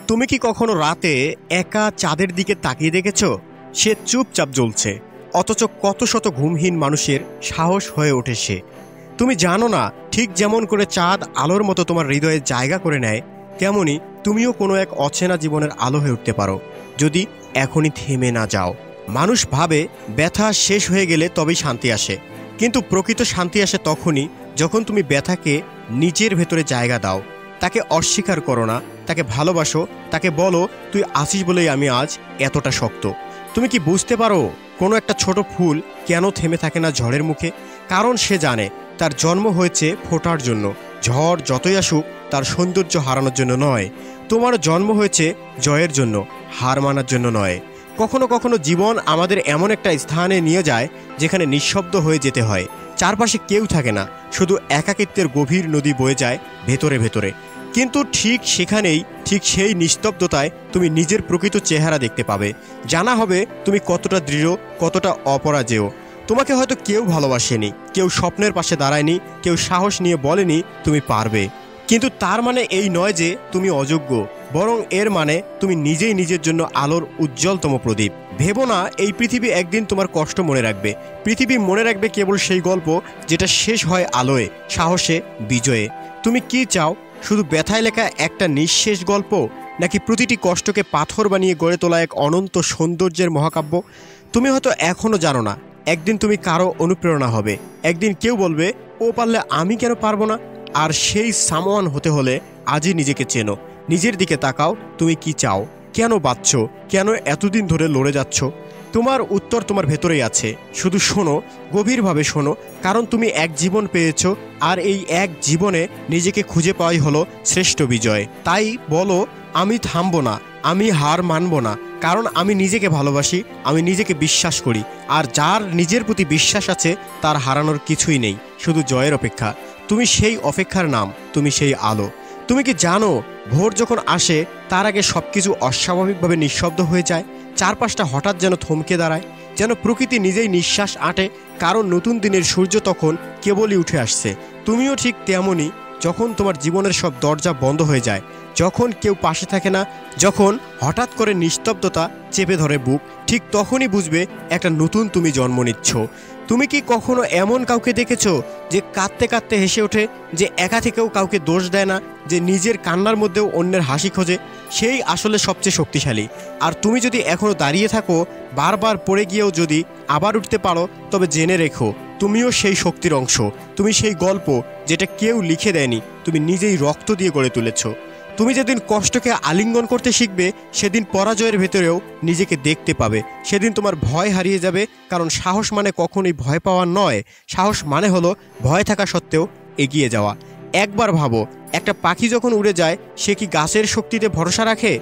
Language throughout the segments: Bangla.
তুমি কি কখনো রাতে একা চাঁদের দিকে তাকিয়ে দেখেছো? সে চুপচাপ জ্বলছে, অথচ কত শত ঘুমহীন মানুষের সাহস হয়ে ওঠে সে। তুমি জানো না, ঠিক যেমন করে চাঁদ আলোর মতো তোমার হৃদয়ে জায়গা করে নেয়, তেমনি তুমিও কোনো এক অচেনা জীবনের আলো হয়ে উঠতে পারো, যদি এখনই থেমে না যাও। মানুষ ভাবে ব্যথা শেষ হয়ে গেলে তবেই শান্তি আসে, কিন্তু প্রকৃত শান্তি আসে তখনই যখন তুমি ব্যথাকে নিজের ভেতরে জায়গা দাও। তাকে অস্বীকার করো না, তাকে ভালোবাসো, তাকে বলো তুই আছিস বলেই আমি আজ এতটা শক্ত। তুমি কি বুঝতে পারো কোনো একটা ছোট ফুল কেন থেমে থাকে না ঝড়ের মুখে? কারণ সে জানে তার জন্ম হয়েছে ফোটার জন্য। ঝড় যতই আসুক তার সৌন্দর্য হারানোর জন্য নয়। তোমার জন্ম হয়েছে জয়ের জন্য, হার মানার জন্য নয়। কখনো কখনো জীবন আমাদের এমন একটা স্থানে নিয়ে যায় যেখানে নিঃশব্দ হয়ে যেতে হয়। চারপাশে কেউ থাকে না, শুধু একাকিত্বের গভীর নদী বয়ে যায় ভেতরে ভেতরে। কিন্তু ঠিক সেখানেই, ঠিক সেই নিস্তব্ধতায় তুমি নিজের প্রকৃত চেহারা দেখতে পাবে। জানা হবে তুমি কতটা দৃঢ়, কতটা অপরাজেয়। তোমাকে হয়তো কেউ ভালোবাসেনি, কেউ স্বপ্নের পাশে দাঁড়ায়নি, কেউ সাহস নিয়ে বলেনি তুমি পারবে। কিন্তু তার মানে এই নয় যে তুমি অযোগ্য, বরং এর মানে তুমি নিজেই নিজের জন্য আলোর উজ্জ্বলতম প্রদীপ। ভেবো না এই পৃথিবী একদিন তোমার কষ্ট মনে রাখবে। পৃথিবী মনে রাখবে কেবল সেই গল্প যেটা শেষ হয় আলোয়, সাহসে, বিজয়ে। তুমি কি চাও? শুধু ব্যথায় লেখা একটা নিঃশেষ গল্প, নাকি প্রতিটি কষ্টকে পাথর বানিয়ে গড়ে তোলা এক অনন্ত সৌন্দর্যের মহাকাব্য? তুমি হয়তো এখনও জানো না, একদিন তুমি কারো অনুপ্রেরণা হবে। একদিন কেউ বলবে ও পারলে আমি কেন পারবো না? আর সেই সামওয়ান হতে হলে আজই নিজেকে চেনো, নিজের দিকে তাকাও। তুমি কি চাও? কেন বাঁচছো? কেন এতদিন ধরে লড়ে যাচ্ছ? তোমার উত্তর তোমার ভেতরেই আছে। শুধু শোনো, গভীরভাবে শোনো, কারণ তুমি এক জীবন পেয়েছো, আর এই এক জীবনে নিজেকে খুঁজে পাওয়াই হলো শ্রেষ্ঠ বিজয়। তাই বলো, আমি থামবো না, আমি হার মানবো না, কারণ আমি নিজেকে ভালোবাসি, আমি নিজেকে বিশ্বাস করি। আর যার নিজের প্রতি বিশ্বাস আছে তার হারানোর কিছুই নেই, শুধু জয়ের অপেক্ষা। তুমি সেই অপেক্ষার নাম, তুমি সেই আলো। তুমি কি জানো, ভোর যখন আসে তার আগে সবকিছু অস্বাভাবিকভাবে নিঃশব্দ হয়ে যায়। চারপাশটা হঠাৎ যেন থমকে দাঁড়ায়, যেন প্রকৃতি নিজেই নিঃশ্বাস আঁটে, কারণ নতুন দিনের সূর্য তখন কেবলই উঠে আসছে। তুমিও ঠিক তেমনই। যখন তোমার জীবনের সব দরজা বন্ধ হয়ে যায়, যখন কেউ পাশে থাকে না, যখন হঠাৎ করে নিস্তব্ধতা চেপে ধরে বুক, ঠিক তখনই বুঝবে একটা নতুন তুমি জন্ম নিচ্ছ। তুমি কি কখনো এমন কাউকে দেখেছো যে কাঁদতে কাঁদতে হেসে ওঠে, যে একা থেকেও কাউকে দোষ দেয় না, যে নিজের কান্নার মধ্যেও অন্যের হাসি খোঁজে? সেই আসলে সবচেয়ে শক্তিশালী। আর তুমি যদি এখনো দাঁড়িয়ে থাকো, বারবার পড়ে গিয়েও যদি আবার উঠতে পারো, তবে জেনে রেখো তুমিও সেই শক্তির অংশ। তুমি সেই গল্প যেটা কেউ লিখে দেয়নি, তুমি নিজেই রক্ত দিয়ে গড়ে তুলেছ। তুমি যেদিন কষ্টকে আলিঙ্গন করতে শিখবে, সেদিন পরাজয়ের ভেতরেও নিজেকে দেখতে পাবে। সেদিন তোমার ভয় হারিয়ে যাবে, কারণ সাহস মানে কখনোই ভয় পাওয়া নয়। সাহস মানে হলো ভয় থাকা সত্ত্বেও এগিয়ে যাওয়া। একবার ভাবো, একটা পাখি যখন উড়ে যায়, সে কি গাছের শক্তিতে ভরসা রাখে?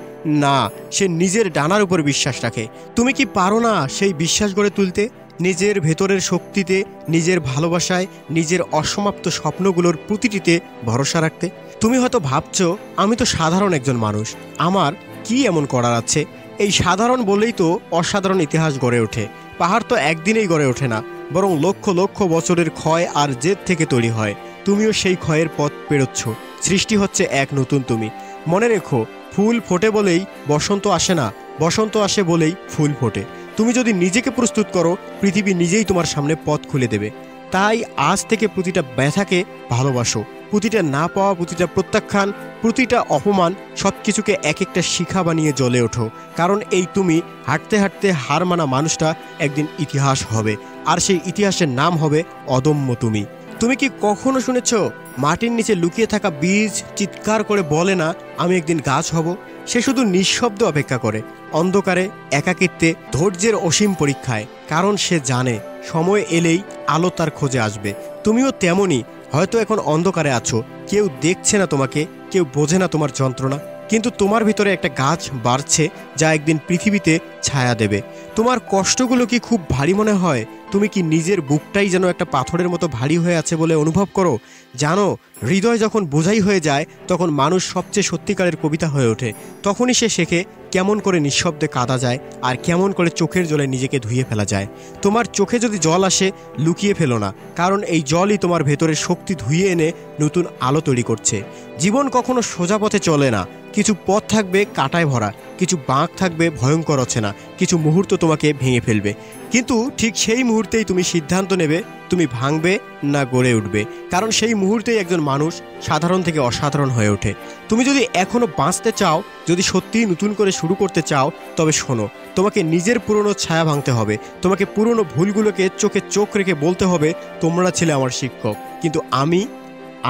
না, সে নিজের ডানার উপর বিশ্বাস রাখে। তুমি কি পারো না সেই বিশ্বাস গড়ে তুলতে? নিজের ভেতরের শক্তিতে, নিজের ভালোবাসায়, নিজের অসমাপ্ত স্বপ্নগুলোর প্রতিটিতে ভরসা রাখতে? তুমি হয়তো ভাবছো, আমি তো সাধারণ একজন মানুষ, আমার কি এমন করার আছে? এই সাধারণ বলেই তো অসাধারণ ইতিহাস গড়ে ওঠে। পাহাড় তো একদিনেই গড়ে ওঠে না, বরং লক্ষ লক্ষ বছরের ক্ষয় আর জেদ থেকে তৈরি হয়। তুমিও সেই ক্ষয়ের পথ পেরোচ্ছ। সৃষ্টি হচ্ছে এক নতুন তুমি। মনে রেখো, ফুল ফোটে বলেই বসন্ত আসে না, বসন্ত আসে বলেই ফুল ফোটে। তুমি যদি নিজেকে প্রস্তুত করো, পৃথিবী নিজেই তোমার সামনে পথ খুলে দেবে। তাই আজ থেকে প্রতিটা ব্যথাকে ভালোবাসো। প্রতিটা না পাওয়া, প্রতিটা প্রত্যাখ্যান, প্রতিটা অপমান, সব কিছুকে এক একটা শিখা বানিয়ে জ্বলে ওঠো। কারণ এই তুমি হাঁটতে হাঁটতে হার মানা মানুষটা একদিন ইতিহাস হবে, আর সেই ইতিহাসের নাম হবে অদম্য তুমি। তুমি কি কখনো শুনেছ মাটির নিচে লুকিয়ে থাকা বীজ চিৎকার করে বলে না আমি একদিন গাছ হব? সে শুধু নিঃশব্দ অপেক্ষা করে, অন্ধকারে, একাকিত্বে, ধৈর্যের অসীম পরীক্ষায়, কারণ সে জানে সময় এলেই আলো তার খোঁজে আসবে। তুমিও তেমনই। হয়তো এখন অন্ধকারে আছো, কেউ দেখছে না তোমাকে, কেউ বোঝে না তোমার যন্ত্রণা, কিন্তু তোমার ভিতরে একটা গাছ বাড়ছে যা একদিন পৃথিবীতে ছায়া দেবে। তোমার কষ্টগুলো কি খুব ভারী মনে হয়? তুমি কি নিজের বুকটাই যেন একটা পাথরের মতো ভারী হয়ে আছে বলে অনুভব করো? জানো, হৃদয় যখন বোঝাই হয়ে যায়, তখন মানুষ সবচেয়ে সত্যিকারের কবিতা হয়ে ওঠে। তখনই সে শেখে কেমন করে নিঃশব্দে কাঁদা যায়, আর কেমন করে চোখের জলে নিজেকে ধুয়ে ফেলা যায়। তোমার চোখে যদি জল আসে, লুকিয়ে ফেলো না, কারণ এই জলই তোমার ভেতরের শক্তি ধুয়ে এনে নতুন আলো তৈরি করছে। জীবন কখনো সোজা পথে চলে না, কিছু পথ থাকবে কাঁটায় ভরা, কিছু বাঁক থাকবে ভয়ঙ্কর অচেনা, কিছু মুহূর্ত তোমাকে ভেঙে ফেলবে। কিন্তু ঠিক সেই মুহূর্তেই তুমি সিদ্ধান্ত নেবে তুমি ভাঙবে না গড়ে উঠবে। কারণ সেই মুহূর্তেই একজন মানুষ সাধারণ থেকে অসাধারণ হয়ে ওঠে। তুমি যদি এখনও বাঁচতে চাও, যদি সত্যিই নতুন করে শুরু করতে চাও, তবে শোনো, তোমাকে নিজের পুরনো ছায়া ভাঙতে হবে। তোমাকে পুরনো ভুলগুলোকে চোখে চোখ রেখে বলতে হবে, তোমরা ছিলে আমার শিক্ষক, কিন্তু আমি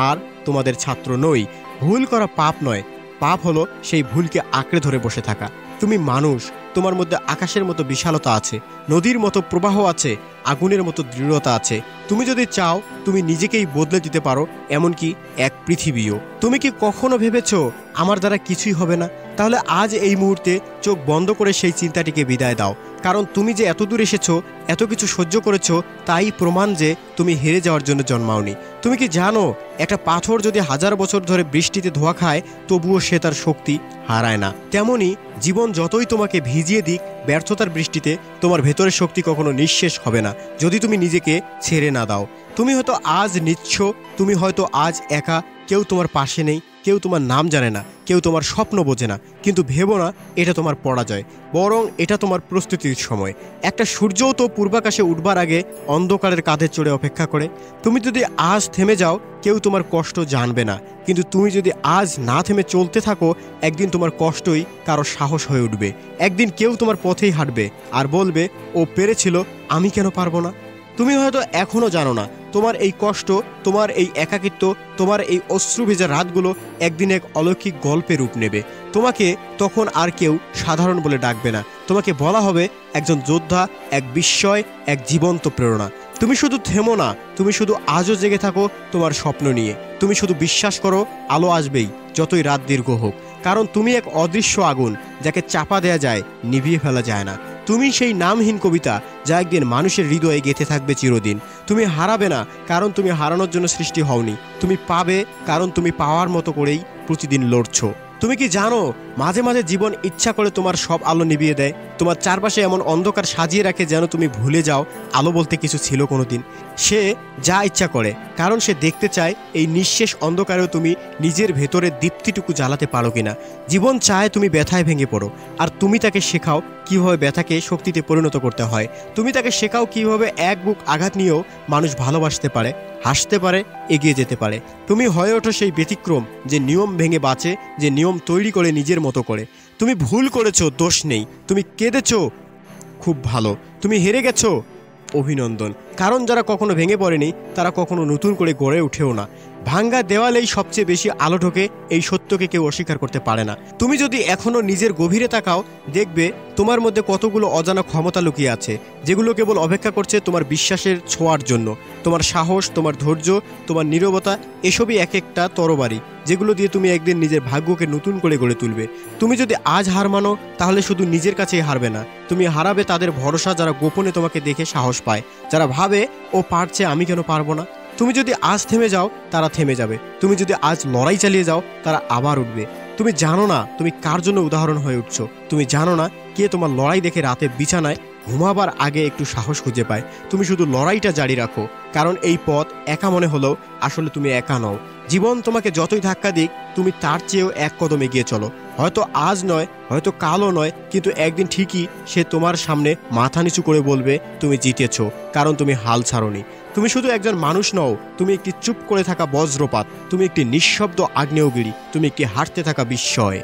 আর তোমাদের ছাত্র নই। ভুল করা পাপ নয়, পাপ হলো সেই ভুলকে আঁকড়ে ধরে বসে থাকা। তুমি মানুষ, তোমার মধ্যে আকাশের মতো বিশালতা আছে, নদীর মতো প্রবাহ আছে, আগুনের মতো দৃঢ়তা আছে। তুমি যদি চাও তুমি নিজেকেই বদলে দিতে পারো, এমনকি এক পৃথিবীও। তুমি কি কখনো ভেবেছো আমার দ্বারা কিছুই হবে না? তাহলে আজ এই মুহূর্তে চোখ বন্ধ করে সেই চিন্তাটিকে বিদায় দাও। কারণ তুমি যে এত দূর এসেছো, এত কিছু সহ্য করেছো, তাই প্রমাণ যে তুমি হেরে যাওয়ার জন্য জন্মাওনি। তুমি কি জানো একটা পাথর যদি 1000 বছর ধরে বৃষ্টিতে ধোয়া খায়, তবুও সে তার শক্তি হারায় না। তেমনি জীবন যতই তোমাকে ভিজিয়ে দিক ব্যর্থতার বৃষ্টিতে, তোমার ভেতরের শক্তি কখনো নিঃশেষ হবে না যদি তুমি নিজেকে ছেড়ে না দাও। তুমি হয়তো আজ নিচ্ছ, তুমি হয়তো আজ একা, কেউ তোমার পাশে নেই, কেউ তোমার নাম জানে না, কেউ তোমার স্বপ্ন বোঝে না। কিন্তু ভেবো না এটা তোমার পরাজয়, বরং এটা তোমার প্রস্তুতির সময়। একটা সূর্যও তো পূর্বাকাশে উঠবার আগে অন্ধকারের কাঁধে চড়ে অপেক্ষা করে। তুমি যদি আজ থেমে যাও, কেউ তোমার কষ্ট জানবে না, কিন্তু তুমি যদি আজ না থেমে চলতে থাকো, একদিন তোমার কষ্টই কারো সাহস হয়ে উঠবে। একদিন কেউ তোমার পথেই হাঁটবে আর বলবে, ও পেরেছিল, আমি কেন পারবো না? তুমি হয়তো এখনও জানো না, তোমার এই কষ্ট, তোমার এই একাকিত্ব, তোমার এই অশ্রু ভেজা রাতগুলো একদিন এক অলৌকিক গল্পে রূপ নেবে। তোমাকে তখন আর কেউ সাধারণ বলে ডাকবে না, তোমাকে বলা হবে একজন যোদ্ধা, এক বিস্ময়, এক জীবন্ত প্রেরণা। তুমি শুধু থেমো না, তুমি শুধু আজও জেগে থাকো তোমার স্বপ্ন নিয়ে। তুমি শুধু বিশ্বাস করো, আলো আসবেই যতই রাত দীর্ঘ হোক। কারণ তুমি এক অদৃশ্য আগুন, যাকে চাপা দেয়া যায়, নিভিয়ে ফেলা যায় না। তুমি সেই নামহীন কবিতা, যা একদিন মানুষের হৃদয়ে গেঁথে থাকবে চিরদিন। তুমি হারাবে না, কারণ তুমি হারানোর জন্য সৃষ্টি হওনি। তুমি পাবে, কারণ তুমি পাওয়ার মতো করেই প্রতিদিন লড়ছো। তুমি কি জানো, মাঝে মাঝে জীবন ইচ্ছা করে তোমার সব আলো নিভিয়ে দেয়, তোমার চারপাশে এমন অন্ধকার সাজিয়ে রাখে যেন তুমি ভুলে যাও আলো বলতে কিছু ছিল কোনোদিন। সে যা ইচ্ছা করে, কারণ সে দেখতে চায় এই নিঃশেষ অন্ধকারেও তুমি নিজের ভেতরের দীপ্তিটুকু জ্বালাতে পারো কিনা। জীবন চায় তুমি ব্যথায় ভেঙে পড়ো, আর তুমি তাকে শেখাও কীভাবে ব্যথাকে শক্তিতে পরিণত করতে হয়। তুমি তাকে শেখাও কীভাবে এক বুক আঘাত নিয়েও মানুষ ভালোবাসতে পারে, হাসতে পারে, এগিয়ে যেতে পারে। তুমি হয়ে ওঠো সেই ব্যতিক্রম, যে নিয়ম ভেঙে বাঁচে, যে নিয়ম তৈরি করে নিজের মতো করে। তুমি ভুল করেছো, দোষ নেই। তুমি কেঁদেছো, খুব ভালো। তুমি হেরে গেছো, অভিনন্দন। কারণ যারা কখনো ভেঙে পড়েনি, তারা কখনো নতুন করে গড়ে উঠেও না। ভাঙ্গা দেওয়ালেই সবচেয়ে বেশি আলো ঢোকে, এই সত্যকে কেউ অস্বীকার করতে পারে না। তুমি যদি এখনো নিজের গভীরে তাকাও, দেখবে তোমার মধ্যে কতগুলো অজানা ক্ষমতা লুকিয়ে আছে, যেগুলো কেবল অপেক্ষা করছে তোমার বিশ্বাসের ছোঁয়ার জন্য। তোমার সাহস, তোমার ধৈর্য, তোমার নীরবতা, এসবই এক একটা তরবারি, যেগুলো দিয়ে তুমি একদিন নিজের ভাগ্যকে নতুন করে গড়ে তুলবে। তুমি যদি আজ হার মানো, তাহলে শুধু নিজের কাছেই হারবে না, তুমি হারাবে তাদের ভরসা, যারা গোপনে তোমাকে দেখে সাহস পায়, যারা ভাবে ও পারছে, আমি কেন পারবো না। তুমি যদি আজ থেমে যাও, তারা থেমে যাবে। তুমি যদি আজ লড়াই চালিয়ে যাও, তারা আবার উঠবে। তুমি জানো না তুমি কার জন্য উদাহরণ হয়ে উঠছো। তুমি জানো না কে তোমার লড়াই দেখে রাতে বিছানায় ঘুমাবার আগে একটু সাহস খুঁজে পায়। তুমি শুধু লড়াইটা জারি রাখো, কারণ এই পথ একা মনে হলেও আসলে তুমি একা নও। জীবন তোমাকে যতই ধাক্কা দিক, তুমি তার চেয়েও এক কদম এগিয়ে চলো। হয়তো আজ নয়, হয়তো কালও নয়, কিন্তু একদিন ঠিকই সে তোমার সামনে মাথা নিচু করে বলবে তুমি জিতেছো, কারণ তুমি হাল ছাড়োনি। তুমি শুধু একজন মানুষ নও, তুমি একটি চুপ করে থাকা বজ্রপাত, তুমি একটি নিঃশব্দ আগ্নেয়গিরি, তুমি একটি হাঁটতে থাকা বিস্ময়।